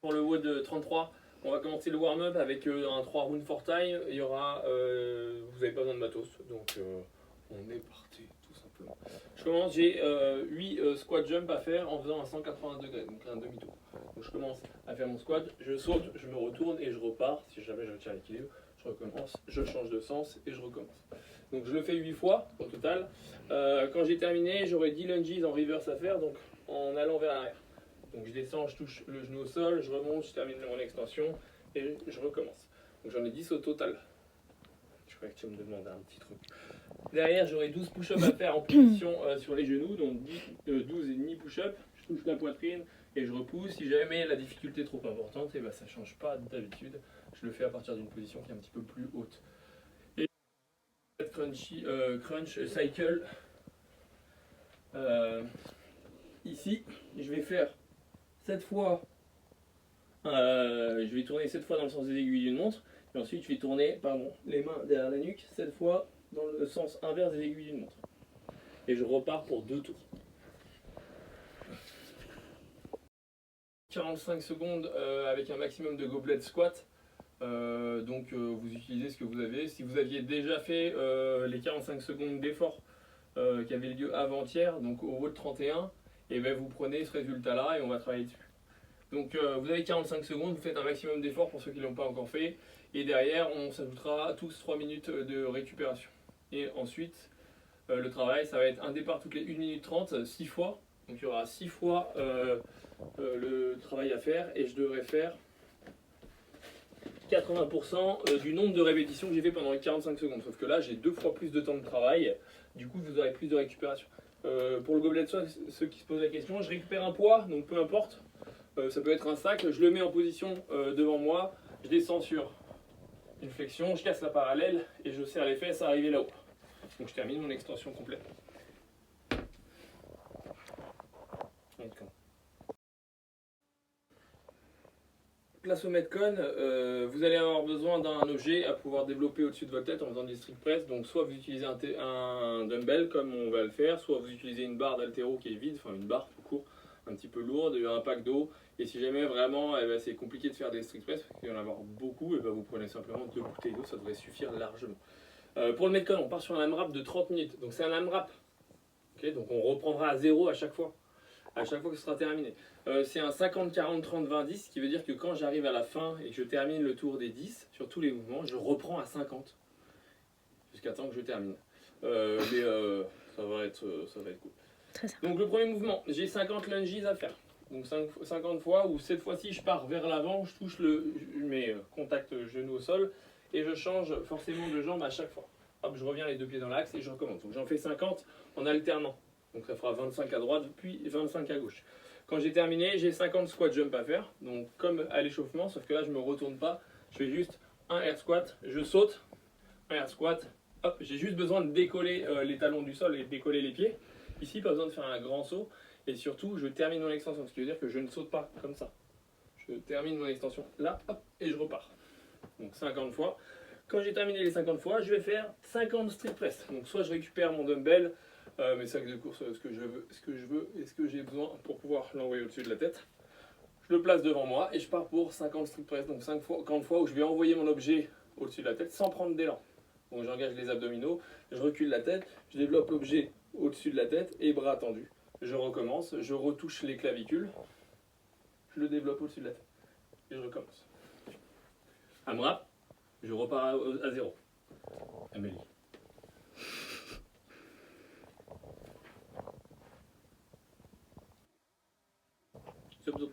Pour le WOD 33, on va commencer le warm-up avec un 3 round for time. Il y aura, vous n'avez pas besoin de matos, donc on est parti tout simplement. Je commence, j'ai 8 squat jump à faire en faisant un 180 degrés, donc un demi-tour. Donc je commence à faire mon squat, je saute, je me retourne et je repars. Si jamais je tiens l'équilibre, je recommence, je change de sens et je recommence. Donc je le fais 8 fois au total. Quand j'ai terminé, j'aurai 10 lunges en reverse à faire, donc en allant vers l'arrière. Donc je descends, je touche le genou au sol, je remonte, je termine mon extension et je recommence. Donc j'en ai 10 au total. Je crois que tu me demandes un petit truc. Derrière, j'aurai 12 push-ups à faire en position sur les genoux, donc 12 et demi push-ups. Je touche la poitrine et je repousse. Si jamais la difficulté est trop importante, et ben ça ne change pas d'habitude. Je le fais à partir d'une position qui est un petit peu plus haute. Et crunch cycle. Ici, je vais faire 7 fois, je vais tourner 7 fois dans le sens des aiguilles d'une montre, et ensuite je vais tourner les mains derrière la nuque 7 fois dans le sens inverse des aiguilles d'une montre. Et je repars pour 2 tours. 45 secondes avec un maximum de goblet squat. Donc vous utilisez ce que vous avez. Si vous aviez déjà fait les 45 secondes d'effort qui avaient lieu avant-hier, donc au WOD 31, et bien vous prenez ce résultat-là et on va travailler dessus. Donc vous avez 45 secondes, vous faites un maximum d'efforts pour ceux qui ne l'ont pas encore fait. Et derrière, on s'ajoutera tous 3 minutes de récupération. Et ensuite, le travail, ça va être un départ toutes les 1 minute 30, 6 fois. Donc il y aura 6 fois le travail à faire et je devrais faire 80% du nombre de répétitions que j'ai fait pendant les 45 secondes. Sauf que là, j'ai 2 fois plus de temps de travail. Du coup, vous aurez plus de récupération. Pour le gobelet de soie, ceux qui se posent la question, je récupère un poids, donc peu importe. Ça peut être un sac, je le mets en position devant moi, je descends sur une flexion, je casse la parallèle et je serre les fesses à arriver là-haut. Donc je termine mon extension complète. Place au Metcon, vous allez avoir besoin d'un objet à pouvoir développer au-dessus de votre tête en faisant des strict press. Donc soit vous utilisez un dumbbell comme on va le faire, soit vous utilisez une barre d'haltéro qui est vide, enfin une barre tout court, un petit peu lourde, un pack d'eau. Et si jamais vraiment c'est compliqué de faire des strict press, parce qu'il y en a avoir beaucoup, et vous prenez simplement 2 bouteilles d'eau, ça devrait suffire largement. Pour le Metcon, on part sur un AMRAP de 30 minutes. Donc c'est un AMRAP. Okay, donc on reprendra à 0 à chaque fois que ce sera terminé. C'est un 50, 40, 30, 20, 10, ce qui veut dire que quand j'arrive à la fin et que je termine le tour des 10 sur tous les mouvements, je reprends à 50 jusqu'à temps que je termine. Ça va être cool. Donc le premier mouvement, j'ai 50 lunges à faire. Donc 50 fois, ou cette fois-ci je pars vers l'avant, je touche mes contacts genoux au sol et je change forcément de jambe à chaque fois. Hop, je reviens les 2 pieds dans l'axe et je recommence. Donc j'en fais 50 en alternant. Donc ça fera 25 à droite, puis 25 à gauche. Quand j'ai terminé, j'ai 50 squat jump à faire, donc comme à l'échauffement, sauf que là je ne me retourne pas, je fais juste un air squat, je saute, un air squat, hop, j'ai juste besoin de décoller les talons du sol et de décoller les pieds. Ici, pas besoin de faire un grand saut, et surtout je termine mon extension, ce qui veut dire que je ne saute pas comme ça. Je termine mon extension là, hop, et je repars. Donc 50 fois. Quand j'ai terminé les 50 fois, je vais faire 50 strict press. Donc soit je récupère mon dumbbell, mes sacs de course, ce que je veux et ce que j'ai besoin pour pouvoir l'envoyer au-dessus de la tête. Je le place devant moi et je pars pour 50 strict press, donc 50 fois où je vais envoyer mon objet au-dessus de la tête sans prendre d'élan. Donc j'engage les abdominaux, je recule la tête, je développe l'objet au-dessus de la tête et bras tendus. Je recommence, je retouche les clavicules, je le développe au-dessus de la tête et je recommence. AMRAP, je repars à 0. Amélie. Subs.